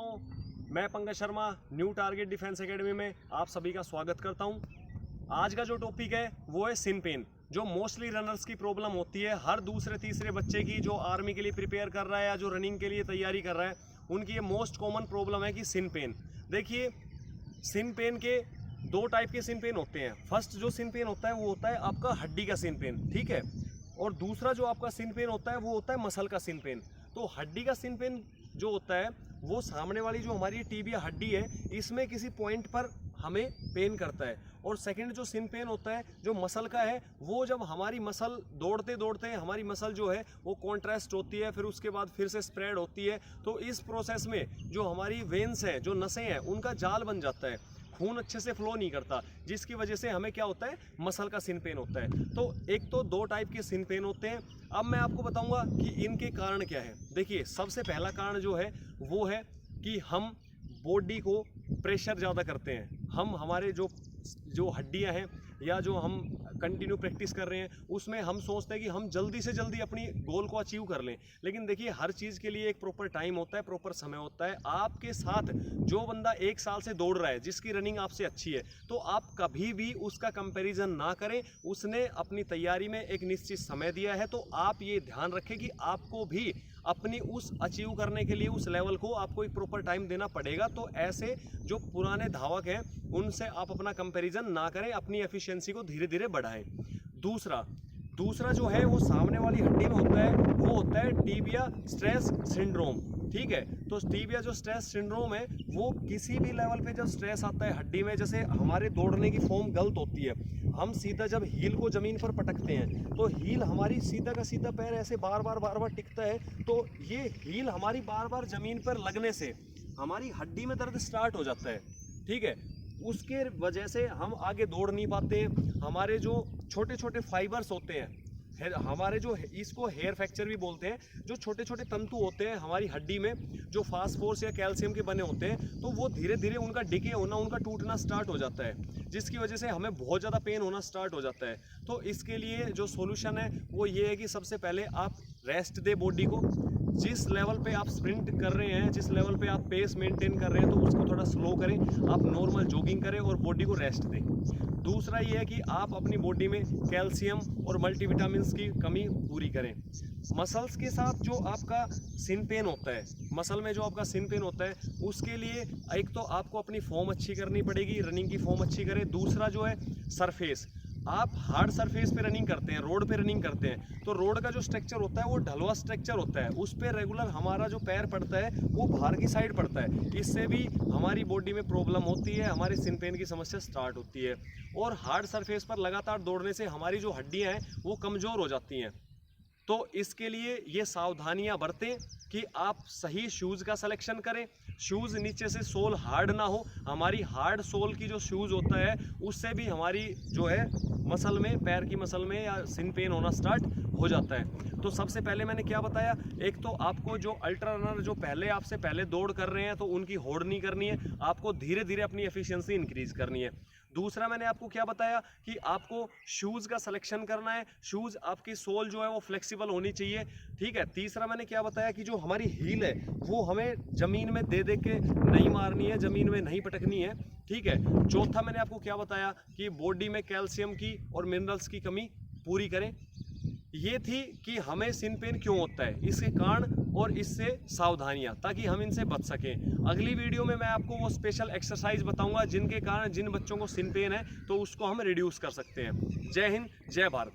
दोस्तों, मैं Pankaj Sharma new target defence academy में आप सभी का स्वागत करता हूं। आज का जो टॉपिक है वो है सिन पेन, जो मोस्टली रनर्स की प्रॉब्लम होती है। हर दूसरे तीसरे बच्चे की जो आर्मी के लिए प्रिपेयर कर रहा है या जो रनिंग के लिए तैयारी कर रहा है, उनकी ये मोस्ट कॉमन प्रॉब्लम है कि सिन पेन। देखिए, सिन पेन के दो टाइप के सिन पेन होते हैं। फर्स्ट जो सिन पेन होता है वो होता है आपका हड्डी का सिन पेन, ठीक है। और दूसरा जो आपका सिन पेन होता है वो होता है मसल का सिन पेन। तो हड्डी का सिन पेन जो होता है वो सामने वाली जो हमारी टिबिया हड्डी है, इसमें किसी पॉइंट पर हमें पेन करता है। और सेकंड जो सिन पेन होता है जो मसल का है, वो जब हमारी मसल दौड़ते दौड़ते हमारी मसल जो है वो कॉन्ट्रैस्ट होती है, फिर उसके बाद फिर से स्प्रेड होती है। तो इस प्रोसेस में जो हमारी वेन्स हैं, जो नसें हैं, उनका जाल बन जाता है, खून अच्छे से फ्लो नहीं करता, जिसकी वजह से हमें क्या होता है, मसल का सिन पेन होता है। तो एक तो दो टाइप के सिन पेन होते हैं। अब मैं आपको बताऊंगा कि इनके कारण क्या है। देखिए, सबसे पहला कारण जो है वो है कि हम बॉडी को प्रेशर ज़्यादा करते हैं। हम हमारे जो हड्डियां हैं या जो हम कंटिन्यू प्रैक्टिस कर रहे हैं, उसमें हम सोचते हैं कि हम जल्दी से जल्दी अपनी गोल को अचीव कर लें। लेकिन देखिए, हर चीज़ के लिए एक प्रॉपर टाइम होता है, प्रॉपर समय होता है। आपके साथ जो बंदा 1 साल से दौड़ रहा है, जिसकी रनिंग आपसे अच्छी है, तो आप कभी भी उसका कंपैरिजन ना करें। उसने अपनी तैयारी में एक निश्चित समय दिया है, तो आप ये ध्यान रखें कि आपको भी अपनी उस अचीव करने के लिए उस लेवल को आपको एक प्रॉपर टाइम देना पड़ेगा। तो ऐसे जो पुराने धावक हैं उनसे आप अपना कंपैरिजन ना करें, अपनी एफिशिएंसी को धीरे धीरे बढ़ाएं। दूसरा जो है वो सामने वाली हड्डी में होता है, वो होता है टिबिया स्ट्रेस सिंड्रोम, ठीक है। तो टिबिया जो स्ट्रेस सिंड्रोम है, वो किसी भी लेवल पे जब स्ट्रेस आता है हड्डी में, जैसे हमारे दौड़ने की फॉर्म गलत होती है, हम सीधा जब हील को जमीन पर पटकते हैं तो हील हमारी सीधा का सीधा पैर ऐसे बार बार टिकता है। तो ये हील हमारी बार बार जमीन पर लगने से हमारी हड्डी में दर्द स्टार्ट हो जाता है, ठीक है। उसके वजह से हम आगे दौड़ नहीं पाते हैं। हमारे जो छोटे छोटे फाइबर्स होते हैं, हमारे जो इसको हेयर फ्रैक्चर भी बोलते हैं, जो छोटे छोटे तंतु होते हैं हमारी हड्डी में, जो फास्फोरस या कैल्शियम के बने होते हैं, तो वो धीरे धीरे उनका डिके होना, उनका टूटना स्टार्ट हो जाता है, जिसकी वजह से हमें बहुत ज़्यादा पेन होना स्टार्ट हो जाता है। तो इसके लिए जो सॉल्यूशन है वो ये है कि सबसे पहले आप रेस्ट दे बॉडी को। जिस लेवल पे आप स्प्रिंट कर रहे हैं, जिस लेवल पे आप पेस मेंटेन कर रहे हैं, तो उसको थोड़ा स्लो करें, आप नॉर्मल जॉगिंग करें और बॉडी को रेस्ट दें। दूसरा ये है कि आप अपनी बॉडी में कैल्शियम और मल्टीविटामिन्स की कमी पूरी करें। मसल्स के साथ जो आपका सिन पेन होता है, मसल में जो आपका सिन पेन होता है, उसके लिए एक तो आपको अपनी फॉर्म अच्छी करनी पड़ेगी, रनिंग की फॉर्म अच्छी करें। दूसरा जो है सरफेस, आप हार्ड सरफेस पे रनिंग करते हैं, रोड पे रनिंग करते हैं, तो रोड का जो स्ट्रक्चर होता है वो ढलवा स्ट्रक्चर होता है, उस पर रेगुलर हमारा जो पैर पड़ता है वो बाहर की साइड पड़ता है। इससे भी हमारी बॉडी में प्रॉब्लम होती है, हमारे सिन पेन की समस्या स्टार्ट होती है। और हार्ड सरफेस पर लगातार दौड़ने से हमारी जो हड्डियाँ हैं वो कमज़ोर हो जाती हैं। तो इसके लिए ये सावधानियां बरतें कि आप सही शूज़ का सिलेक्शन करें। शूज़ नीचे से सोल हार्ड ना हो। हमारी हार्ड सोल की जो शूज़ होता है उससे भी हमारी जो है मसल में, पैर की मसल में या सिन पेन होना स्टार्ट हो जाता है। तो सबसे पहले मैंने क्या बताया, एक तो आपको जो अल्ट्रा रनर जो आपसे पहले दौड़ कर रहे हैं, तो उनकी होड़ नहीं करनी है, आपको धीरे धीरे अपनी एफिशिएंसी इंक्रीज करनी है। दूसरा मैंने आपको क्या बताया कि आपको शूज़ का सिलेक्शन करना है, शूज़ आपकी सोल जो है वो फ्लेक्सिबल होनी चाहिए, ठीक है। तीसरा मैंने क्या बताया कि जो हमारी हील है वो हमें ज़मीन में दे के नहीं मारनी है, ज़मीन में नहीं पटकनी है, ठीक है। चौथा मैंने आपको क्या बताया कि बॉडी में कैल्शियम की और मिनरल्स की कमी पूरी करें। ये थी कि हमें सिन पेन क्यों होता है, इसके कारण और इससे सावधानियां, ताकि हम इनसे बच सकें। अगली वीडियो में मैं आपको वो स्पेशल एक्सरसाइज बताऊंगा जिनके कारण जिन बच्चों को सिन पेन है तो उसको हम रिड्यूस कर सकते हैं। जय हिंद, जय भारत।